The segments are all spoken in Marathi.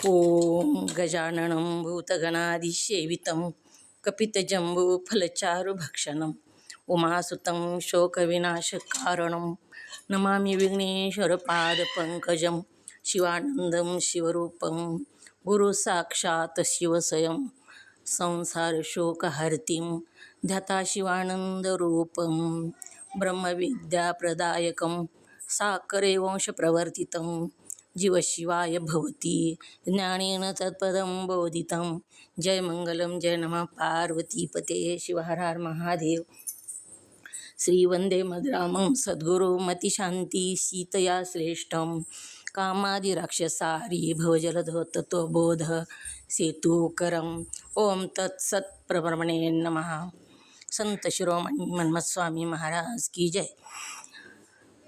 ओम गजाननं भूतगणाधिसेवितं कपितजम्बूफलचारुभक्षणं उमासुतं शोकविनाशकारणं नमामि विघ्नेश्वरपादपङ्कजं शिवानन्दं शिवरूपं गुरुसाक्षात् शिवस्वयं संसारशोकहर्तिं ध्याता शिवानन्दरूपं ब्रह्मविद्याप्रदायकं साकरे वंशप्रवर्तितं जीवशिवाय भवती ज्ञानेन तत्पदं बोधितं जय मंगलम जय नमः पार्वतीपते शिव हर हर महादेव श्रीवंदे मद्रामं सद्गुरुमतिशान्ति सीतया श्रेष्ठं कामादिराक्षसारी भवजलधो तत्त्वबोध सेतुकरं ओम तत्सत्प्रभ्रमणे नमः। संत शिरोमणी मन्मथस्वामी महाराज की जय।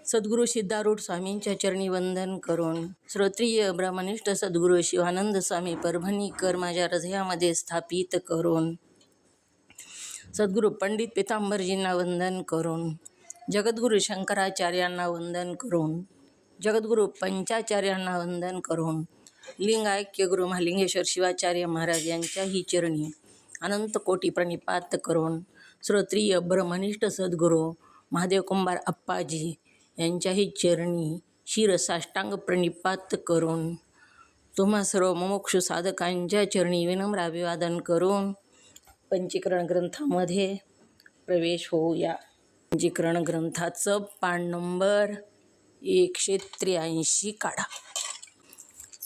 सद्गुरू सिद्धारूढ स्वामींच्या चरणी वंदन करून श्रोत्रिय ब्रह्मनिष्ठ सद्गुरू शिवानंद स्वामी परभणीकर माझ्या हृदयामध्ये स्थापित करून सद्गुरू पंडित पितांबरजींना वंदन करून जगद्गुरू शंकराचार्यांना वंदन करून जगद्गुरू पंचाचार्यांना वंदन करून लिंगायक्य गुरु महालिंगेश्वर शिवाचार्य महाराज यांच्याही चरणी अनंत कोटी प्रणिपात करून श्रोत्रिय ब्रह्मनिष्ठ सद्गुरू महादेव कुंभार अप्पाजी यांच्याही चरणी शिरसाष्टांग प्रणिपात करून तुम्हा सर्व मुमुक्षु साधकांच्या चरणी विनम्र अभिवादन करून पंचीकरण ग्रंथामध्ये प्रवेश होऊया। पंचीकरण ग्रंथाचं पान नंबर 183 काढा।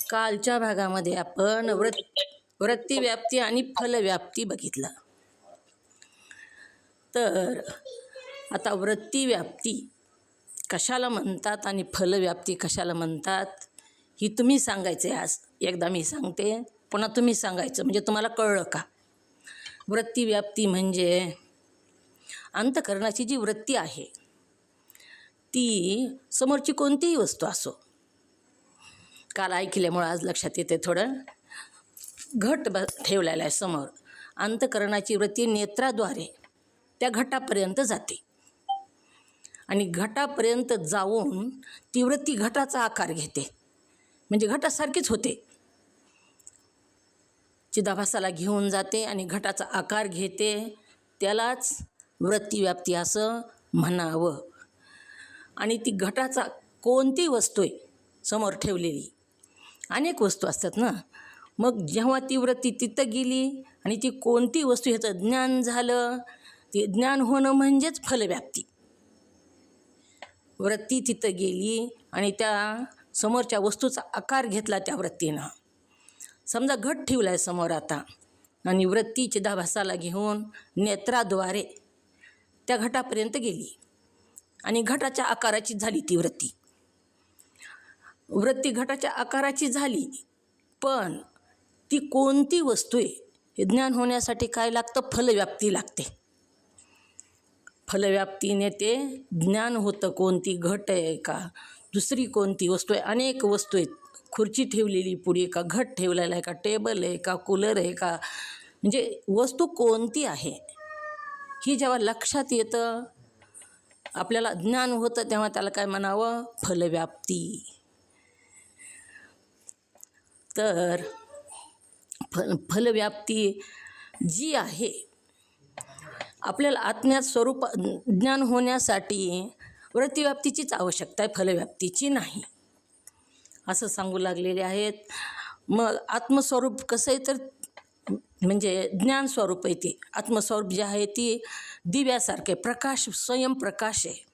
कालच्या भागामध्ये आपण वृत्तीव्याप्ती आणि फलव्याप्ती बघितलं। तर आता वृत्तीव्याप्ती कशाला म्हणतात आणि फलव्याप्ती कशाला म्हणतात ही तुम्ही सांगायचं आहे। आज एकदा मी सांगते, पुन्हा तुम्ही सांगायचं, म्हणजे तुम्हाला कळलं का। वृत्तीव्याप्ती म्हणजे अंतःकरणाची जी वृत्ती आहे ती समोरची कोणतीही वस्तू असो, काल ऐकल्यामुळं आज लक्षात येते थोडं, घट ठेवलेला आहे समोर, अंतःकरणाची वृत्ती नेत्राद्वारे त्या घटापर्यंत जाते आणि घटापर्यंत जाऊन ती वृत्ती घटाचा आकार घेते, म्हणजे घटासारखीच होते, चिदाभासाला घेऊन जाते आणि घटाचा आकार घेते, त्यालाच वृत्तीव्याप्ती असं म्हणावं। आणि ती घटाचा कोणती वस्तू आहे समोर ठेवलेली, अनेक वस्तू असतात ना, मग जेव्हा ती वृत्ती तिथं गेली आणि ती कोणती वस्तू ह्याचं ज्ञान झालं, ते ज्ञान होणं म्हणजेच फलव्याप्ती। वृत्ती तिथं गेली आणि त्या समोरच्या वस्तूचा आकार घेतला त्या वृत्तीनं। समजा घट ठेवला आहे समोर आता आणि वृत्ती चिदाभासाला घेऊन नेत्राद्वारे त्या घटापर्यंत गेली आणि घटाच्या आकाराची झाली ती वृत्ती। वृत्ती घटाच्या आकाराची झाली, पण ती कोणती वस्तू आहे हे ज्ञान होण्यासाठी काय लागतं, फलव्याप्ती लागते। फलव्याप्तीने ते ज्ञान होतं, कोणती घट आहे का दुसरी कोणती वस्तू आहे, अनेक वस्तू आहेत, खुर्ची ठेवलेली पुढे का घट ठेवलेला आहे का टेबल आहे का कूलर आहे का, म्हणजे वस्तू कोणती आहे ही जेव्हा लक्षात येतं, आपल्याला ज्ञान होतं, तेव्हा त्याला काय म्हणावं, फलव्याप्ती। तर फलव्याप्ती जी आहे, आपल्याला आत्म्यात स्वरूप ज्ञान होण्यासाठी वृत्तीव्याप्तीचीच आवश्यकता आहे, फलव्याप्तीची नाही, असं सांगू लागलेले आहेत। मग आत्मस्वरूप कसं आहे, तर म्हणजे ज्ञानस्वरूप आहे ते आत्मस्वरूप जे आहे ती दिव्यासारखे प्रकाश, स्वयंप्रकाश आहे।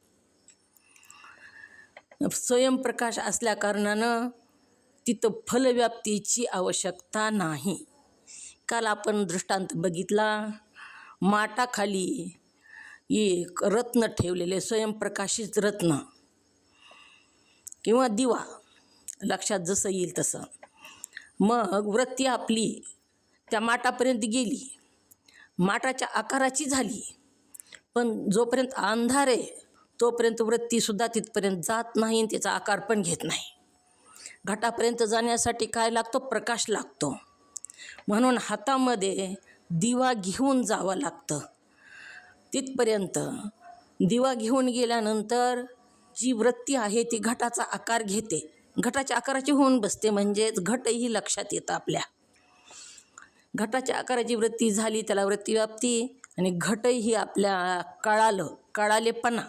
स्वयंप्रकाश असल्याकारणानं तिथं फलव्याप्तीची आवश्यकता नाही। काल आपण दृष्टांत बघितला, माटाखाली एक रत्न ठेवलेले, स्वयंप्रकाशित रत्न किंवा दिवा, लक्षात जसं येईल तसं। मग वृत्ती आपली त्या माटापर्यंत गेली, माटाच्या आकाराची झाली, पण जोपर्यंत अंधार आहे तोपर्यंत वृत्तीसुद्धा तिथपर्यंत जात नाही आणि त्याचा आकार पण घेत नाही। घटापर्यंत जाण्यासाठी काय लागतो, प्रकाश लागतो, म्हणून हातामध्ये दिवा घेऊन जावं लागतं तिथपर्यंत। दिवा घेऊन गेल्यानंतर जी वृत्ती आहे ती घटाचा आकार घेते घटाच्या आकाराची होऊन बसते, म्हणजेच घटही लक्षात येतं आपल्या. घटाच्या आकाराची वृत्ती झाली त्याला वृत्तीव्याप्ती, आणि घटही आपल्या कळालेपणा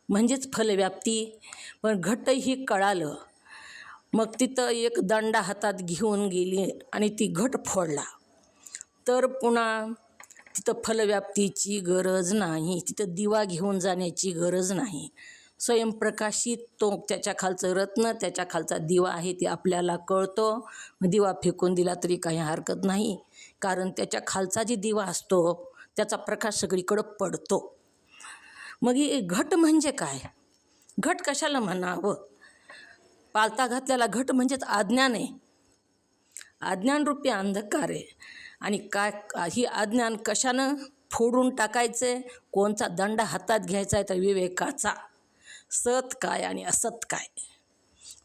म्हणजेच फलव्याप्ती. पण घटही कळालं, मग तिथं एक दंडा हातात घेऊन गेली आणि ती घट फोडला, तर पुन्हा तिथं फलव्याप्तीची गरज नाही, तिथं दिवा घेऊन जाण्याची गरज नाही. स्वयंप्रकाशित तो त्याच्या खालचं रत्न, त्याच्या खालचा दिवा आहे ते आपल्याला कळतो. दिवा फेकून दिला तरी काही हरकत नाही, कारण त्याच्या खालचा जी दिवा असतो त्याचा प्रकाश सगळीकडं पडतो. मग ही घट म्हणजे काय? घट कशाला म्हणावं? पालथा घातलेला घट म्हणजेच अज्ञान आहे, अज्ञानरूपी अंधकार आहे. आणि काय ही अज्ञान कशानं फोडून टाकायचं? कोणचा दंडा हातात घ्यायचा आहे? तर विवेकाचा. सत काय आणि असत काय?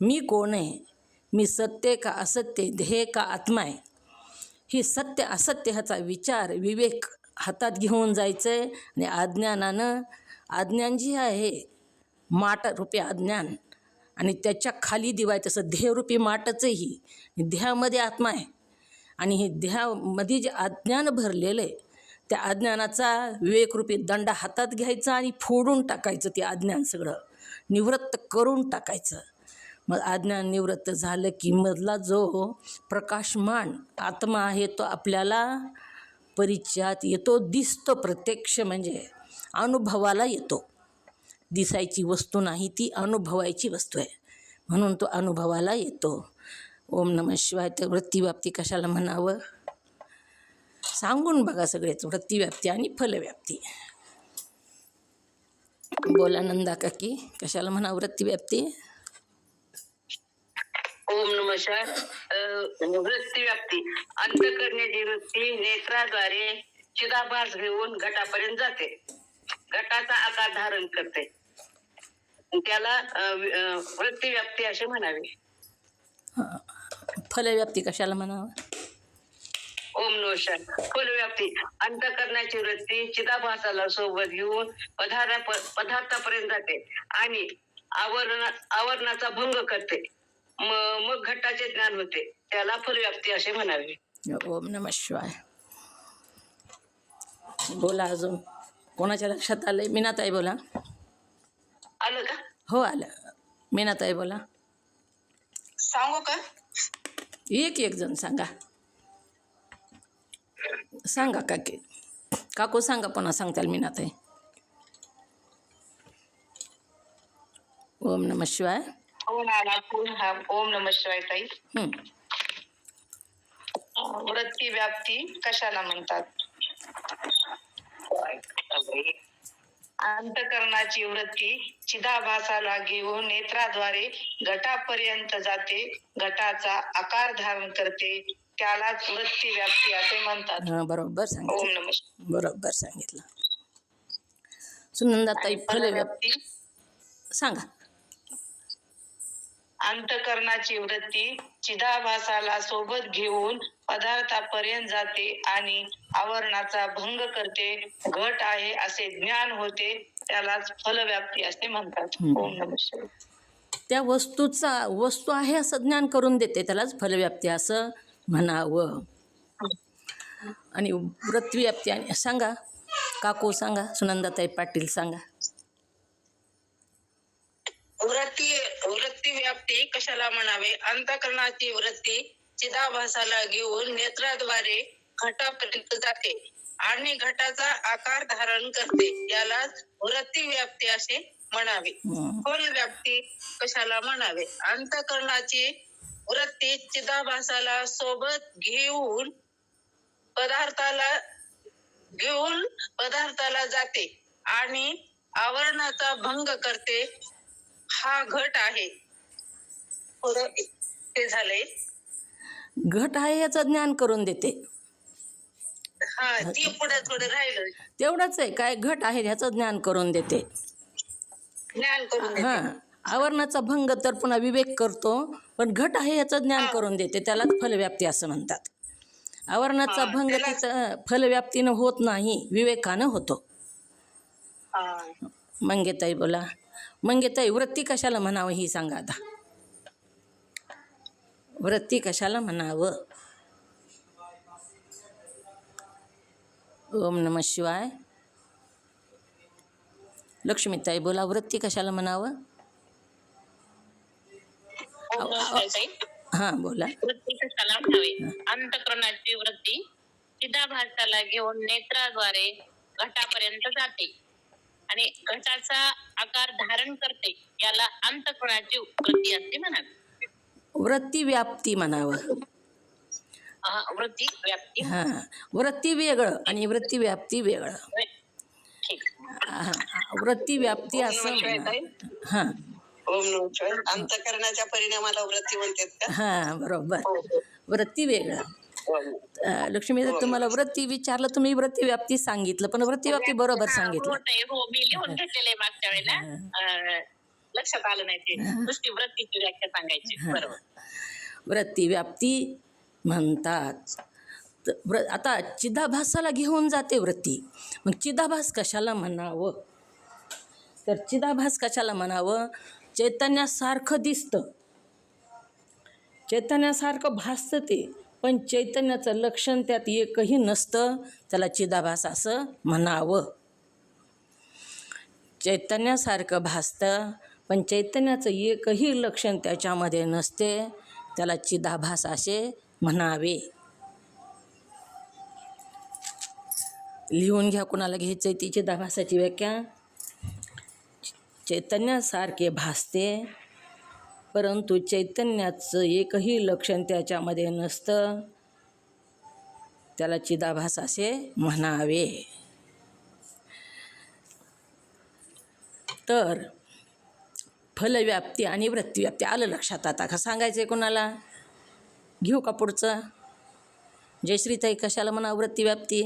मी कोण आहे? मी सत्य का असत्य, ध्येय का आत्मा आहे? ही सत्य असत्य ह्याचा विचार विवेक हातात घेऊन जायचं आहे. आणि अज्ञान जी आहे, माटरूपी अज्ञान, आणि त्याच्या खाली दिवा आहे, तसं ध्येयरूपी माटचंही. ध्येयामध्ये आत्मा आहे, आणि हे ध्येयामध्ये जे अज्ञान भरलेलं आहे त्या अज्ञानाचा विवेकरूपी दंडा हातात घ्यायचा आणि फोडून टाकायचं. ते अज्ञान सगळं निवृत्त करून टाकायचं. मग अज्ञान निवृत्त झालं की मधला जो प्रकाशमान आत्मा आहे तो आपल्याला परिचयात येतो, दिसतो. प्रत्यक्ष म्हणजे अनुभवाला येतो. दिसायची वस्तू नाही, ती अनुभवायची वस्तू आहे, म्हणून तो अनुभवाला येतो. ओम नमः शिवाय. तर वृत्तीव्याप्ती कशाला म्हणावं सांगून बघा सगळेच, वृत्तीव्याप्ती आणि फलव्याप्ती. बोला नंदा काकी, कशाला म्हणा वृत्तीव्याप्ती? ओम नमः शिवाय. वृत्तीव्याप्ती अंतःकरणाची वृत्ती नेत्राद्वारे चिदाभास घेऊन घटापर्यंत जाते, घटाचा आकार धारण करते, त्याला वृत्तीव्याप्ती असे म्हणावे. फलव्याप्ती कशाला म्हणावं? ओम नमः शिवाय. फलव्याप्ती अंतःकरणाची वृत्ती चिदाभासाला सोबत घेऊन पदार्थापर्यंत जाते आणि आवरणाचा भंग करते, मग घटाचे ज्ञान होते, त्याला फलव्याप्ती असे म्हणावे. ओम नमः शिवाय. बोला अजून कोणाच्या लक्षात आलंय? मीनाताई बोला. आलं का? हो आलं. मीनाताई बोला. सांगू का? एक जण सांगा. सांगा काकू सांगा, पुन्हा सांगताल मीनाताई. ओम नमः शिवाय. ओम नमः शिवाय ताई. वृत्ती व्याप्ती कशाला म्हणतात? अंतःकरणाची वृत्ती चिदाभासाला घेऊन नेत्राद्वारे घटापर्यंत जाते, घटाचा आकार धारण करते, त्यालाच वृत्ती व्याप्ती असे म्हणतात. बरोबर सांगितलं. ओम नमः शिवाय. बरोबर सांगितलं. सुनंदाताई फलव्याप्ती सांगा. अंतःकरणाची वृत्ती चिदाभासाला सोबत घेऊन पदार्थापर्यंत जाते आणि आवरणाचा भंग करते, घट आहे असे ज्ञान होते, त्यालाच फलव्याप्ती असे म्हणतात. ओम नमः शिवाय. त्या वस्तू आहे असं ज्ञान करून देते, त्यालाच फलव्याप्ती असं म्हणावं. आणि वृत्तीव्याप्ती आणि सांगा काकू, सांगा. सुनंदाताई पाटील सांगा. वृत्ती व्याप्ती कशाला म्हणावे? अंतःकरणाची वृत्ती चिदाभासाला घेऊन नेत्राद्वारे घटापर्यंत जाते आणि घटाचा आकार धारण करते, यालाच वृत्ती व्याप्ती असे म्हणावे. फल व्याप्ती कशाला म्हणावे? अंतःकरणाची वृत्ती चिदाभासाला सोबत घेऊन पदार्थाला जाते आणि आवरणाचा भंग करते, हा घट आहे. ते झालंय. घट आहे याचं ज्ञान करून देते. हा, ती पुढे थोडं राहिलं. तेवढंच आहे, काय घट आहे ह्याचं ज्ञान करून देते. ज्ञान करून देते. हां, आवरणाचा भंग तर पुन्हा विवेक करतो, पण घट आहे याचं ज्ञान करून देते, त्यालाच फलव्याप्ती असं म्हणतात. आवरणाचा भंग तिथं फलव्याप्तीनं होत नाही, विवेकानं होतो. मंगेताई बोला. मंगेताई, वृत्ती कशाला म्हणावं ही सांगा आता. व्रती कशाला म्हणावं? ओम नमः शिवाय. लक्ष्मीताई बोला, व्रती कशाला म्हणावं? हां बोला. वृत्ती कशाला म्हणावे? अंतःकरणाची वृत्ती चिदाभासाला घेऊन नेत्राद्वारे घटापर्यंत जाते आणि घटाचा आकार धारण करते. याला अंतःकरणाची वृत्ती असे म्हणावे. वृत्ती व्याप्ती म्हणावं. वृत्ती व्याप्ती. हां, वृत्ती वेगळं आणि वृत्ती व्याप्ती वेगळं. ठीक. वृत्ती व्याप्ती असं हां ओम नमः शिवाय. अंतःकरणाच्या परिणामाला वृत्ती म्हणतात का? हां बरोबर. वृत्ती वेगळं. लक्ष्मी तुम्हाला वृत्ती विचारलं, तुम्ही वृत्ती व्याप्ती सांगितलं, पण वृत्ती व्याप्ती बरोबर सांगितलं. हो, मी लिहून घेतलेले मागच्या वेळेला. लक्षात आलं नाही ते. नुसती वृत्तीची व्याख्या सांगायची. बरोबर. वृत्ती व्याप्ती म्हणतात. आता चिदाभासाला घेऊन जाते वृत्ती. मग चिदाभास कशाला म्हणावं? तर चिदाभास कशाला म्हणावं? चैतन्यासारखं दिसतं, चैतन्यासारखं भासतं ते, पण चैतन्याचं लक्षण त्यात एकही नसतं, त्याला चिदाभास असं म्हणावं. चैतन्यासारखं भासतं पण चैतन्याचं एकही लक्षण त्याच्यामध्ये नसते, त्याला चिदाभास असे म्हणावे. लिहून घ्या, कुणाला घ्यायचं आहे ती चिदाभासाची व्याख्या. चैतन्यासारखे भासते परंतु चैतन्याचं एकही लक्षण त्याच्यामध्ये नसतं, त्याला चिदाभास असे म्हणावे. तर फलव्याप्ती आणि वृत्तीव्याप्ती आलं लक्षात. आता का सांगायचं आहे कोणाला? घेऊ का पुढचं? जयश्रीताई कशाला म्हणा वृत्तीव्याप्ती?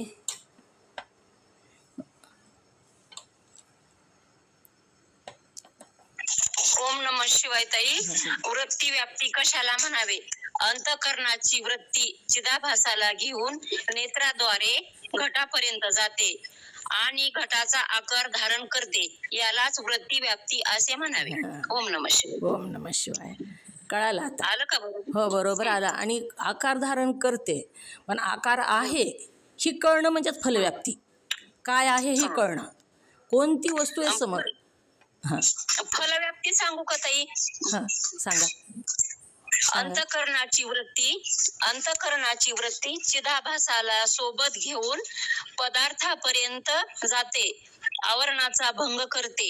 ओम नमः शिवाय ताई. वृत्ती व्याप्ती कशाला म्हणावे? अंतःकरणाची वृत्ती चिदाभासाला घेऊन नेत्राद्वारे घटापर्यंत जाते आणि घटाचा आकार धारण करते. यालाच वृत्ती व्याप्ती असे म्हणावे. ओम नमः शिवाय. ओम नमः शिवाय. कळालं आता? आलं का बरोबर? हो बरोबर आला. आणि आकार धारण करते, पण आकार आहे ही कळणं म्हणजेच फलव्याप्ती. काय आहे ही कळणं, कोणती वस्तू आहे समोर. हां फलव्याप्ती सांगू का ताई? हां सांगा. अंतःकरणाची वृत्ती चिदाभासाला सोबत घेऊन पदार्थापर्यंत जाते, आवरणाचा भंग करते,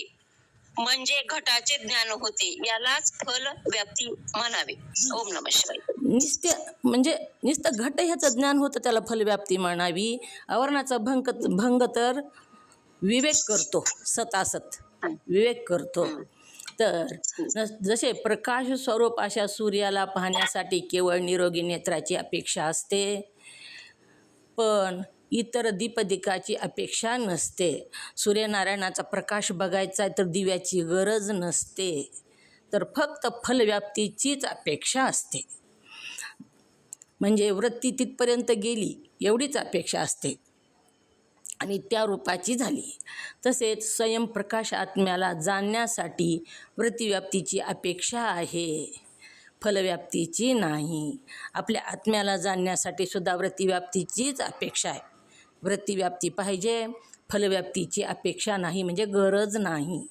म्हणजे घटाचे ज्ञान होते. यालाच फल व्याप्ती म्हणावे. ओम नमः शिवाय. नुसतं घट ह्याचं ज्ञान होतं, त्याला फलव्याप्ती म्हणावी. आवरणाचा भंग तर विवेक करतो, सतासत विवेक करतो. तर जसे प्रकाश स्वरूप अशा सूर्याला पाहण्यासाठी केवळ निरोगी नेत्राची अपेक्षा असते, पण इतर दीपदिकाची अपेक्षा नसते. सूर्यनारायणाचा प्रकाश बघायचा तर दिव्याची गरज नसते, तर फक्त फलव्याप्तीचीच अपेक्षा असते. म्हणजे वृत्ती तिथपर्यंत गेली एवढीच अपेक्षा असते आणि त्या रूपाची झाली. तसेच स्वयंप्रकाश आत्म्याला जाणण्यासाठी वृत्तीव्याप्तीची अपेक्षा आहे, फलव्याप्तीची नाही. आपल्या आत्म्याला जाणण्यासाठी सुद्धा वृत्तीव्याप्तीचीच अपेक्षा आहे. वृत्तीव्याप्ती पाहिजे, फलव्याप्तीची अपेक्षा नाही, म्हणजे गरज नाही.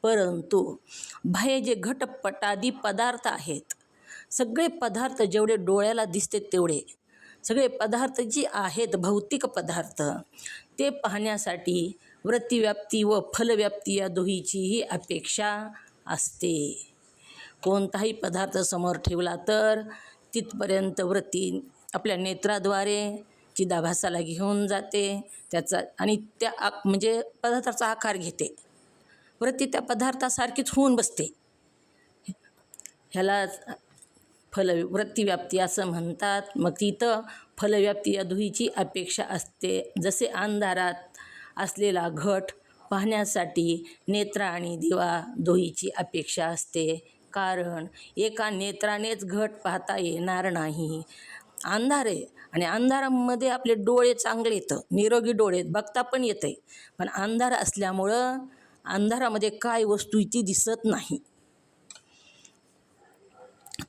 परंतु बाह्य जे घटपटादी पदार्थ आहेत, सगळे पदार्थ जेवढे डोळ्याला दिसते तेवढे सगळे पदार्थ जी आहेत, भौतिक पदार्थ, ते पाहण्यासाठी वृत्तीव्याप्ती व फलव्याप्ती या दोहीचीही अपेक्षा असते. कोणताही पदार्थ समोर ठेवला तर तिथपर्यंत वृत्ती आपल्या नेत्राद्वारे चिदाभासाला घेऊन जाते, त्याचा आणि त्या म्हणजे पदार्थाचा आकार घेते. वृत्ती त्या पदार्थासारखीच होऊन बसते. ह्याला वृत्तीव्याप्ती असं म्हणतात. मग तिथं फलव्याप्ती या दोहीची अपेक्षा असते. जसे अंधारात असलेला घट पाहण्यासाठी नेत्र आणि दिवा दोहीची अपेक्षा असते, कारण एका नेत्रानेच घट पाहता येणार नाही. अंधार आहे आणि अंधारामध्ये आपले डोळे चांगले येतं, निरोगी डोळे बघता पण येते, पण अंधार असल्यामुळं अंधारामध्ये काय वस्तू ती दिसत नाही.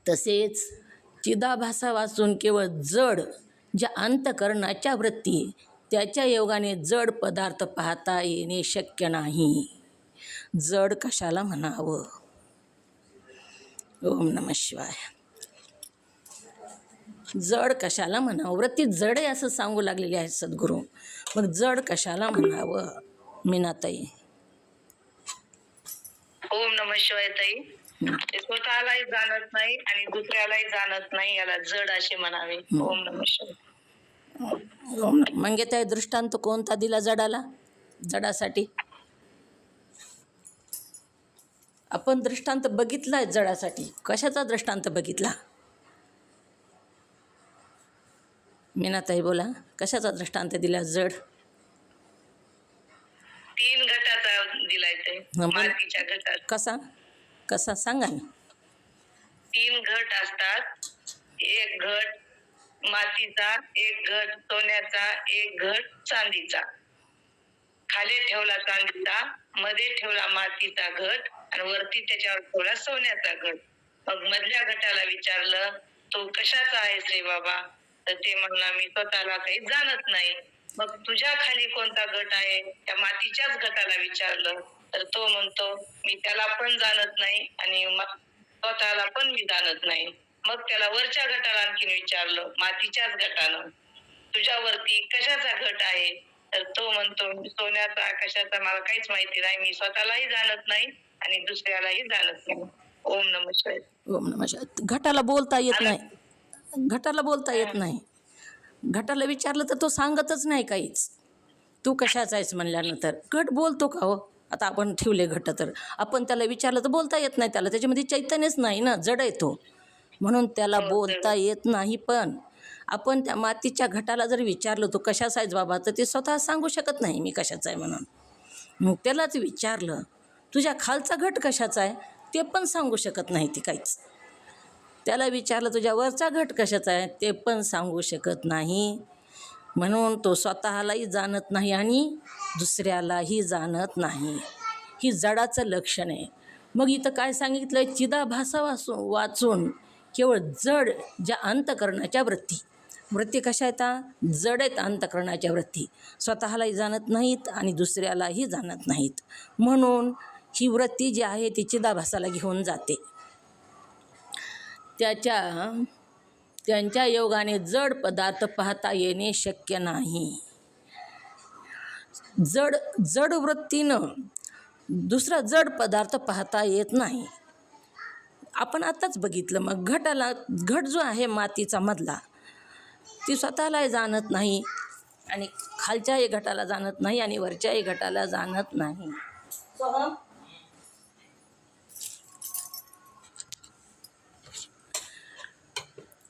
तसेच चिदाभासा वाचून केवळ जड ज्या अंतकरणाच्या वृत्ती त्याच्या योगाने जड पदार्थ पाहता येणे शक्य नाही. जड कशाला म्हणावं? ओम नमः शिवाय. जड कशाला म्हणावं? वृत्ती जड आहे असं सांगू लागलेले आहेत सद्गुरू. मग जड कशाला म्हणावं? मीनाताई. ओम नमः शिवाय ताई. ते स्वतःलाही जाणत नाही आणि दुसऱ्यालाही जाणत नाही, याला जड असे म्हणावे. ओम नमः शिवाय. म्हणजे त्या दृष्टांत कोणता दिला जडाला? जडासाठी आपण दृष्टांत बघितलाय. जडासाठी कशाचा दृष्टांत बघितला? मीनाताई बोला, कशाचा दृष्टांत दिला? जड 3 घटाचा दिलाय ते, मातीच्या घटात. कसा कसा सांगा ना. 3 घट असतात. एक घट मातीचा, एक घट सोन्याचा, एक घट चांदीचा. खाली ठेवला चांदीचा, मध्ये ठेवला मातीचा घट आणि वरती त्याच्यावर ठेवला सोन्याचा घट. मग मधल्या घटाला विचारलं, तो कशाचा आहेस रे बाबा? तर ते म्हणला, मी स्वतःला काही जाणत नाही. मग तुझ्या खाली कोणता गट आहे? त्या मातीच्याच गटाला विचारलं तर तो म्हणतो, मी त्याला पण जाणत नाही आणि स्वतःला पण मी जाणत नाही. मग त्याला वरच्या गटाला आणखीन विचारलं, मातीच्याच गटानं, तुझ्यावरती कशाचा घट आहे? तर तो म्हणतो, सोन्याचा, कशाचा मला काहीच माहिती नाही, मी स्वतःलाही जाणत नाही आणि दुसऱ्यालाही जाणत नाही. ओम नमः शिवाय. ओम नमः शिवाय. घटाला बोलता येत नाही. घटाला बोलता येत नाही. घटाला विचारलं तर तो सांगतच नाही काहीच. तू कशाचा आहेस म्हणल्यानंतर घट बोलतो का हो? आता आपण ठेवले घट, तर आपण त्याला विचारलं तर बोलता येत नाही त्याला. त्याच्यामध्ये चैतन्यच नाही ना, जड आहे तो, म्हणून त्याला बोलता येत नाही. पण आपण त्या मातीच्या घटाला जर विचारलं तो कशाचा आहेस बाबा, तर ते स्वतः सांगू शकत नाही मी कशाचा आहे म्हणून. मग त्यालाच विचारलं, तुझ्या खालचा घट कशाचा आहे? ते पण सांगू शकत नाही ती काहीच. त्याला विचारलं, तुझ्या वरचा घट कशाचा आहे? ते पण सांगू शकत नाही. म्हणून तो स्वतःलाही जाणत नाही आणि दुसऱ्यालाही जाणत नाही. ही जडाचं लक्षण आहे. मग इथं काय सांगितलं आहे? चिदाभासा वाचून केवळ जड ज्या अंतकरणाच्या वृत्ती कशा आहेत? जड आहेत अंतकरणाच्या वृत्ती. स्वतःलाही जाणत नाहीत आणि दुसऱ्यालाही जाणत नाहीत. म्हणून ही वृत्ती जी आहे ती चिदाभासाला घेऊन जाते. त्यांच्या योगाने जड पदार्थ पाहता येणे शक्य नाही. जड वृत्तीनं दुसरा जड पदार्थ पाहता येत नाही. आपण आताच बघितलं. मग घट जो आहे मातीचा मधला, ती स्वतःलाही जाणत नाही आणि खालच्याही घटाला जाणत नाही आणि वरच्याही घटाला जाणत नाही.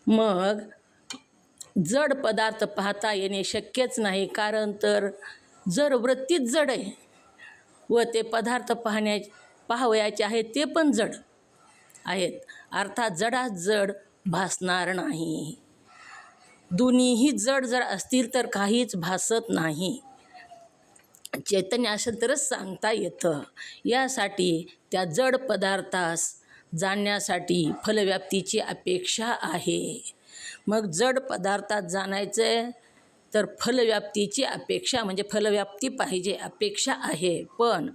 मग जड पदार्थ पाहता येणे शक्यच नाही. कारण तर जर वृत्तीच जड आहे व ते पदार्थ पाहावयाचे आहेत ते पण जड आहेत, अर्थात जडात जड भासणार नाही. दोन्हीही जड जर असतील तर काहीच भासत नाही. चैतन्य असेल तरच सांगता येतं. यासाठी त्या जड पदार्थास जाणण्यासाठी फलव्याप्तीची अपेक्षा आहे. मग जड पदार्थात जाणायचं तर फलव्याप्तीची अपेक्षा, म्हणजे फलव्याप्ती पाहिजे, अपेक्षा आहे. पण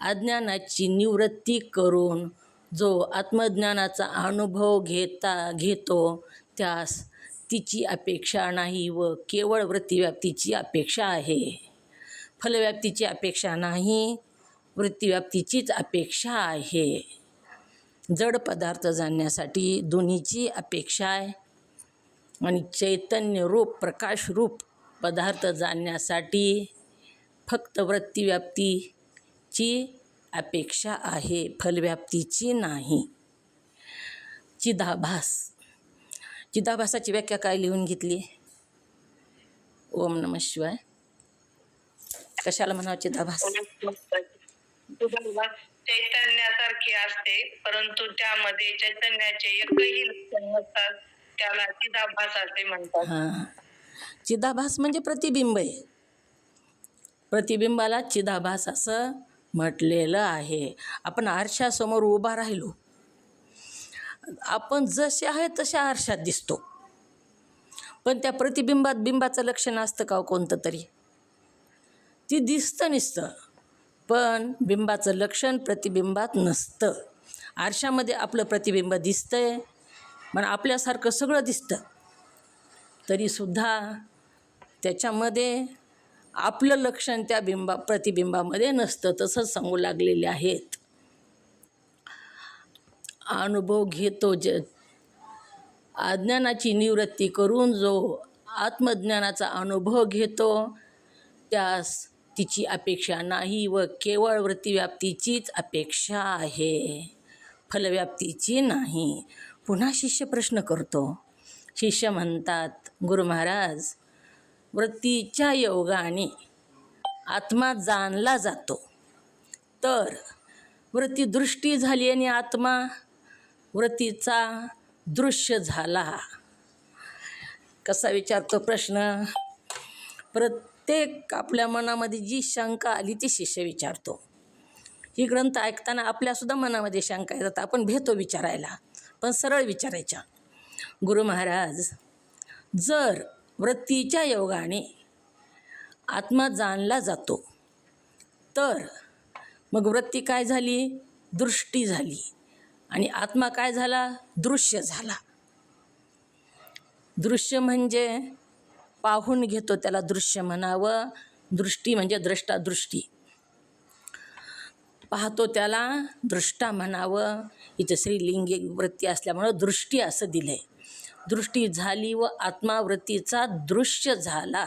अज्ञानाची निवृत्ती करून जो आत्मज्ञानाचा अनुभव घेतो त्यास तिची अपेक्षा नाही व केवळ वृत्तीव्याप्तीची अपेक्षा आहे. फलव्याप्तीची अपेक्षा नाही, वृत्तीव्याप्तीचीच अपेक्षा आहे. जड पदार्थ जाणण्यासाठी दोन्हीची अपेक्षा आहे आणि चैतन्य रूप, प्रकाश रूप पदार्थ जाणण्यासाठी फक्त वृत्तीव्याप्तीची अपेक्षा आहे, फलव्याप्तीची नाही. चिदाभासाची व्याख्या काय लिहून घेतली? ओम नमः शिवाय. कशाला म्हणावं चिदाभास? चैतन्यासारखी असते, परंतु त्यामध्ये चैतन्याचे एकही लक्षण नसतात, त्याला चिदाभास असे म्हणतात. हां, चिदाभास म्हणजे प्रतिबिंब आहे. प्रतिबिंबाला चिदाभास असं म्हटलेलं आहे. आपण आरशासमोर उभा राहिलो आपण जसे आहे तशा आरशात दिसतो, पण त्या प्रतिबिंबात बिंबाचं लक्षण असतं का हो कोणतं तरी? ती दिसतं नुसतं, पण बिंबाचं लक्षण प्रतिबिंबात नसतं. आरशामध्ये आपलं प्रतिबिंब दिसतंय, पण आपल्यासारखं सगळं दिसतं, तरीसुद्धा त्याच्यामध्ये आपलं लक्षण त्या प्रतिबिंबामध्ये नसतं. तसंच सांगू लागलेले आहेत. अनुभव घेतो अज्ञानाची निवृत्ती करून जो आत्मज्ञानाचा अनुभव घेतो त्यास तिची अपेक्षा नाही व केवळ वृत्तीव्याप्तीचीच अपेक्षा आहे, फलव्याप्तीची नाही. पुन्हा शिष्य प्रश्न करतो. शिष्य म्हणतात, गुरु महाराज, वृत्तीच्या योगाने आत्मा जाणला जातो, तर वृत्ती दृष्टी झाली आणि आत्मा वृत्तीचा दृश्य झाला. कसा विचारतो प्रश्न? प्रत्येक आपल्या मनामध्ये जी शंका आली ती शिष्य विचारतो. ही ग्रंथ ऐकताना आपल्यासुद्धा मनामध्ये शंका येतात, आपण भेटतो विचारायला, पण सरळ विचारायच्या. गुरु महाराज, जर वृत्तीच्या योगाने आत्मा जाणला जातो, तर मग वृत्ती काय झाली? दृष्टी झाली. आणि आत्मा काय झाला? दृश्य झाला. दृश्य म्हणजे पाहून घेतो त्याला दृश्य म्हणावं. दृष्टी म्हणजे द्रष्टा दृष्टी, पाहतो त्याला दृष्टा म्हणावं. इथं स्त्रीलिंगी वृत्ती असल्यामुळं दृष्टी असं दिलंय. दृष्टी झाली व आत्मा वृत्तीचा दृश्य झाला.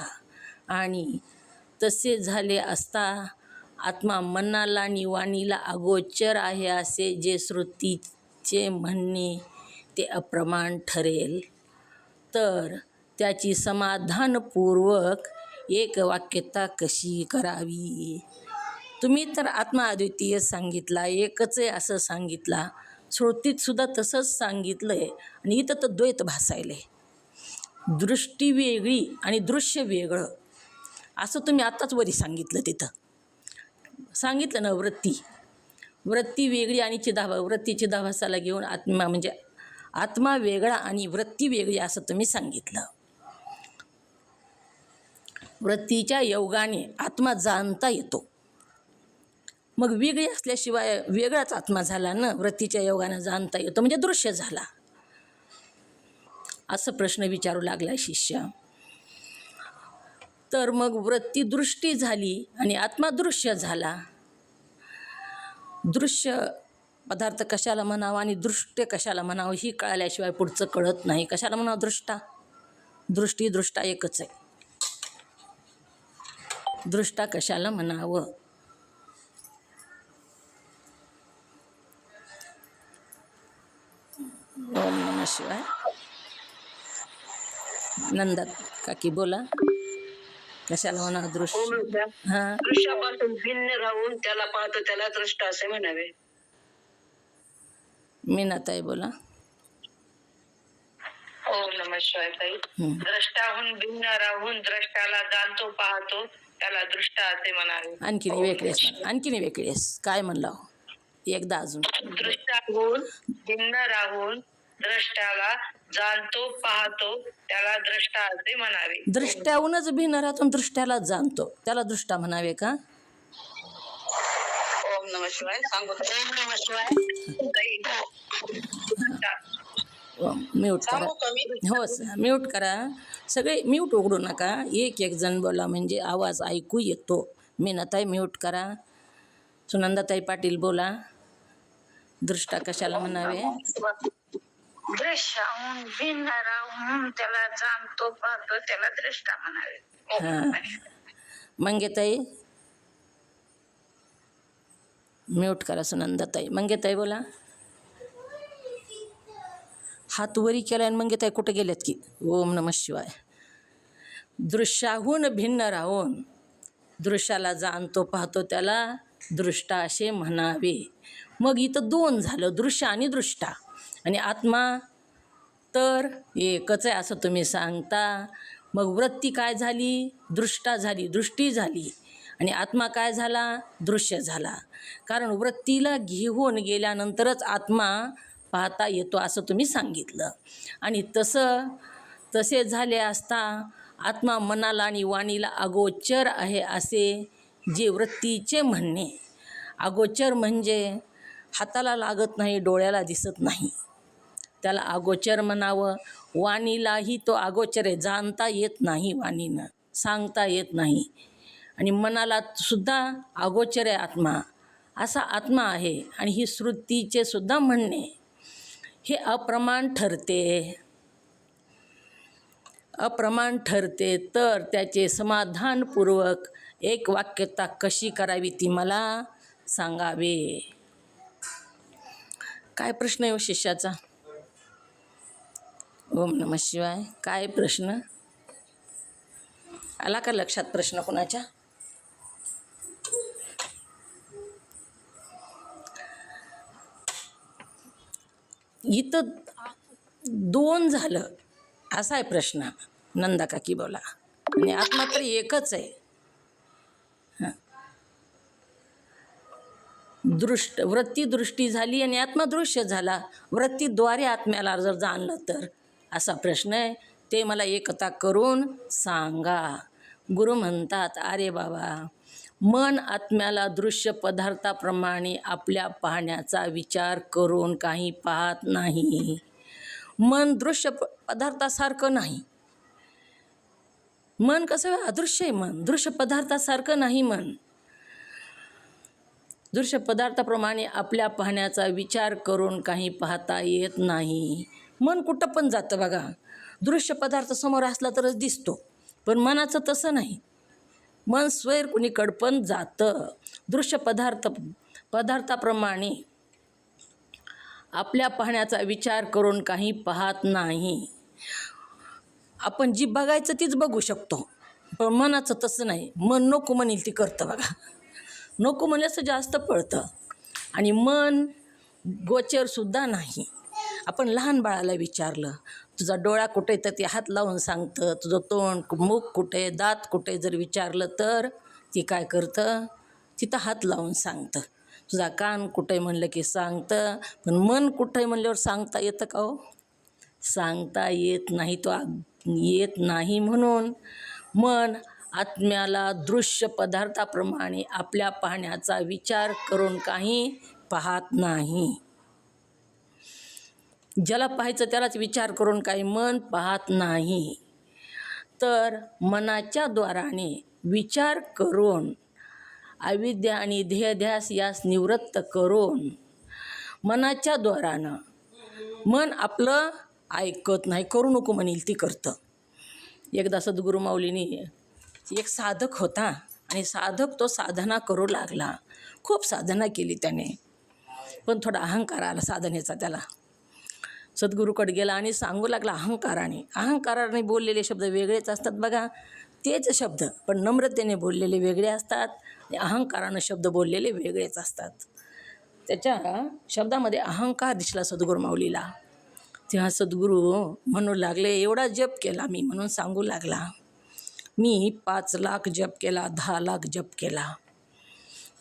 आणि तसे झाले असता आत्मा मनाला आणि वाणीला अगोचर आहे असे जे श्रुतीचे म्हणणे ते अप्रमाण ठरेल, तर त्याची समाधानपूर्वक एकवाक्यता कशी करावी? तुम्ही तर आत्मा अद्वितीय सांगितला, एकच आहे असं सांगितला, श्रुतीतसुद्धा तसंच सांगितलं आहे, आणि इथं तर द्वैत भासायलं आहे. दृष्टी वेगळी आणि दृश्य वेगळं असं तुम्ही आत्ताच वरी सांगितलं. तिथं सांगितलं ना, वृत्ती वेगळी आणि वृत्ती चिदाभासाला घेऊन आत्मा म्हणजे आत्मा वेगळा आणि वृत्ती वेगळी असं तुम्ही सांगितलं. वृत्तीच्या योगाने आत्मा जाणता येतो, मग वेगळी असल्याशिवाय वेगळाच आत्मा झाला ना. वृत्तीच्या योगाने जाणता येतो म्हणजे दृश्य झाला, असं प्रश्न विचारू लागला शिष्य. तर मग वृत्ती दृष्टी झाली आणि आत्मा दृश्य झाला. दृश्य पदार्थ कशाला म्हणावा आणि दृष्ट कशाला म्हणावं ही कळल्याशिवाय पुढचं कळत नाही. कशाला म्हणावं दृष्टा? दृष्टी दृष्टा एकच आहे. दृष्टा कशाला म्हणावं? ओम नमः शिवाय. नंदा काकी बोला, कशाला म्हणावं दृश्य? हां, दृश्यापासून भिन्न राहून त्याला पाहतो त्याला दृष्ट असे म्हणावे. मीनाताई बोला. ओम नमः शिवाय ताई. द्रष्टाहून भिन्न राहून द्रष्टाला जाणतो पाहतो त्याला दृष्टा असे म्हणावे. आणखीन वेगळेस काय म्हणला हो? एकदा अजून. दृष्टाहून भिन्न राहून द्रष्टाला जाणतो पाहतो त्याला दृष्टा असे म्हणावे. दृष्ट्याहूनच भिन्न राहून दृष्ट्याला जाणतो त्याला दृष्टा म्हणावे का? ओम नमः शिवाय. सांगू ओम नमः शिवाय ताई. म्यूट करा. सांगू का मी? हो म्यूट करा. सगळे म्यूट उघडू नका. एक जण बोला म्हणजे आवाज ऐकू येतो. मीनाताई म्यूट करा. सुनंदाताई पाटील बोला. दृष्टा कशाला म्हणावे? दृश्याहून भिन्न राहून त्याला जाणतो पाहतो त्याला दृष्टा म्हणावे. हां, मंगेताई म्यूट करा. सुनंदाताई. मंगेताई बोला. हात वरी केला आणि मंगेताई कुठे गेल्यात की? ओम नमः शिवाय. दृश्याहून भिन्न राहून दृश्याला जाणतो पाहतो त्याला दृष्टा असे म्हणावे. मग इथं दोन झालं, दृश्य आणि दृष्टा. आणि आत्मा तर एकच आहे असं तुम्ही सांगता. मग वृत्ती काय झाली? दृष्टा झाली, दृष्टी झाली. आणि आत्मा काय झाला? दृश्य झाला. कारण वृत्तीला घेऊन गेल्यानंतरच आत्मा पाहता येतो असं तुम्ही सांगितलं. आणि तसे झाले असता आत्मा मनाला आणि वाणीला अगोचर आहे असे जे वृत्तीचे म्हणणे. अगोचर म्हणजे हाताला लागत नाही, डोळ्याला दिसत नाही, त्याला अगोचर म्हणावं. वाणीलाही तो अगोचर आहे, जाणता येत नाही, वाणीनं सांगता येत नाही. आणि मनाला सुद्धा अगोचर आहे आत्मा, असा आत्मा आहे. आणि ही श्रुतीचे सुद्धा म्हणणे हे अप्रमाण ठरते. तर त्याचे समाधानपूर्वक एक वाक्यता कशी करावी ती मला सांगावे. काय प्रश्न आहे हो शिष्याचा? ओम नमः शिवाय. काय प्रश्न आला का लक्षात? प्रश्न कोणाच्या? इथं 2 झालं असा आहे प्रश्न. नंदा काकी बोला. आणि आत्मा तर एकच आहे. वृत्ती दृष्टी झाली आणि आत्मा दृश्य झाला. वृत्तीद्वारे आत्म्याला जर जाणलं तर असा प्रश्न आहे. ते मला एकता करून सांगा. गुरु म्हणतात, अरे बाबा, मन आत्म्याला दृश्य पदार्थाप्रमाणे आपल्या पाहण्याचा विचार करून काही पाहत नाही. मन दृश्य पदार्थासारखं नाही. मन कसं अदृश्य आहे. मन दृश्य पदार्थासारखं नाही. मन दृश्य पदार्थाप्रमाणे आपल्या पाहण्याचा विचार करून काही पाहता येत नाही. मन कुठं पण जातं बघा. दृश्य पदार्थ समोर असला तरच दिसतो, पण मनाचं तसं नाही. मन स्वैर कुणीकडं पण जातं. दृश्य पदार्थाप्रमाणे आपल्या पाहण्याचा विचार करून काही पाहत नाही. आपण जी बघायचं तीच बघू शकतो, पण मनाचं तसं नाही. मन नको म्हणेल ती करतं बघा. नको म्हणल्याचं जास्त पळतं. आणि मन गोचरसुद्धा नाही. आपण लहान बाळाला विचारलं, तुझा डोळा कुठे, तर ते हात लावून सांगतं. तुझं तोंड, मुख कुठे, दात कुठे जर विचारलं तर ती काय करतं, तिथं हात लावून सांगतं. तुझा कान कुठे म्हणलं की सांगतं. पण मन कुठे म्हणल्यावर सांगता येतं का हो? सांगता येत नाही. तो येत नाही. म्हणून मन आत्म्याला दृश्य पदार्थाप्रमाणे आपल्या पाहण्याचा विचार करून काही पाहत नाही. ज्याला पाहायचं त्यालाच विचार करून काही मन पाहत नाही. तर मनाच्या द्वाराने विचार करून अविद्या आणि ध्येयध्यास यास निवृत्त करून मनाच्या द्वारानं मन आपलं ऐकत नाही. करू नको म्हणेल ती करतं. एकदा सद्गुरू माऊलीने, एक साधक होता आणि साधक तो साधना करू लागला. खूप साधना केली त्याने, पण थोडा अहंकार आला साधनेचा त्याला. सद्गुरूकडे गेला आणि सांगू लागला अहंकाराने बोललेले शब्द वेगळेच असतात बघा. तेच शब्द पण नम्रतेने बोललेले वेगळे असतात आणि अहंकारानं शब्द बोललेले वेगळेच असतात. त्याच्या शब्दामध्ये अहंकार दिसला सद्गुरू माऊलीला. तेव्हा सद्गुरू म्हणू लागले, एवढा जप केला मी, म्हणून सांगू लागला, मी 5 लाख जप केला, 10 लाख जप केला.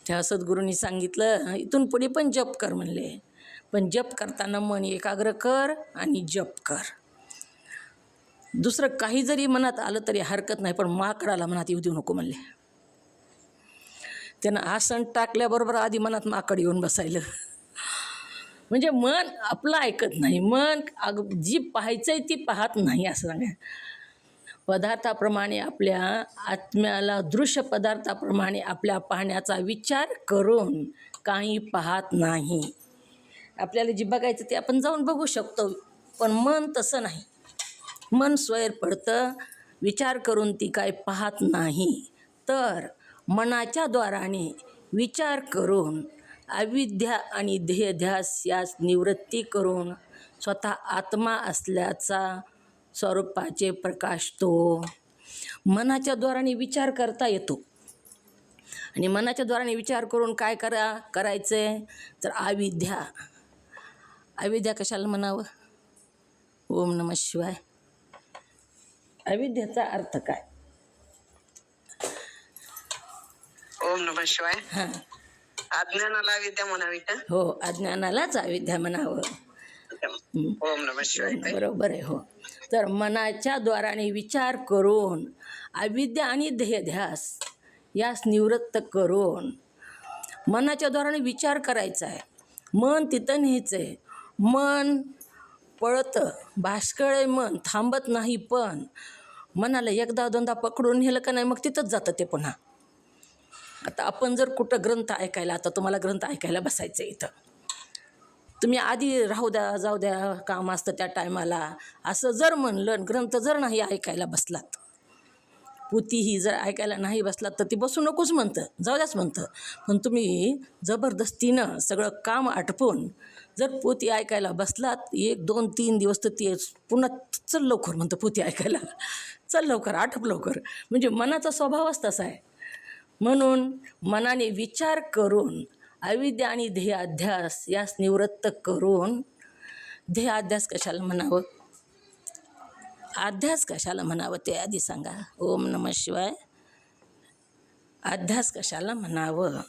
तेव्हा सद्गुरूंनी सांगितलं, इथून पुढे पण जप कर म्हणले, पण जप करताना मन एकाग्र कर आणि जप कर. दुसरं काही जरी मनात आलं तरी हरकत नाही, पण माकडाला मनात येऊ देऊ नको म्हणले. त्यानं आसन टाकल्याबरोबर आधी मनात माकड येऊन बसायलं. म्हणजे मन आपलं ऐकत नाही. मन जी पाहायचं आहे ती पाहत नाही असं सांगा. पदार्थाप्रमाणे आपल्या आत्म्याला दृश्य पदार्थाप्रमाणे आपल्या पाहण्याचा विचार करून काही पाहत नाही. आपल्याला जी बघायचं ते आपण जाऊन बघू शकतो, पण मन तसं नाही. मन स्वैर पडतं, विचार करून ती काय पाहत नाही. तर मनाच्या द्वाराने विचार करून अविद्या आणि ध्येयध्यास यास निवृत्ती करून स्वतः आत्मा असल्याचा स्वरूपाचे प्रकाशतो. मनाच्या द्वाराने विचार करता येतो. आणि मनाच्या द्वाराने विचार करून काय करायचं आहे तर अविद्या कशाला म्हणावं? ओम नमः शिवाय. अविद्याचा अर्थ काय? ओम नमः शिवाय. हां, अज्ञानाला विद्या म्हणावी का? हो, अज्ञानालाच अविद्या म्हणावं. ओम नमः शिवाय. बरोबर आहे. हो, तर मनाच्या द्वाराने विचार करून अविद्या आणि ध्येयध्यास यास निवृत्त करून मनाच्या द्वाराने विचार करायचा आहे. मन तिथं न्यायचं आहे. मन पळतं, भाष्कळ आहे मन, थांबत नाही. पण मनाला एकदा दोनदा पकडून नेलं का नाही मग तिथंच जातं ते पुन्हा. आता आपण जर कुठं ग्रंथ ऐकायला, आता तुम्हाला ग्रंथ ऐकायला बसायचं आहे इथं, तुम्ही आधी राहू द्या जाऊ द्या काम असतं त्या टायमाला असं जर म्हणलं, ग्रंथ जर नाही ऐकायला बसलात, पोथीही जर ऐकायला नाही बसलात तर ती बसू नकोच म्हणतं, जाऊ द्याच म्हणतं. पण तुम्ही जबरदस्तीनं सगळं काम आटपून जर पोथी ऐकायला बसलात 1, 2, 3 दिवस तर ते पुन्हा चल लवकर म्हणतं पोथी ऐकायला, चल लवकर आटप लवकर. म्हणजे मनाचा स्वभावच तसा आहे. म्हणून मनाने विचार करून अविद्या आणि ध्येय अध्यास यास निवृत्त करून, ध्येय अध्यास कशाला म्हणावं, अध्यास कशाला म्हणावं ते आधी सांगा. ओम नमः शिवाय. अध्यास कशाला म्हणावं?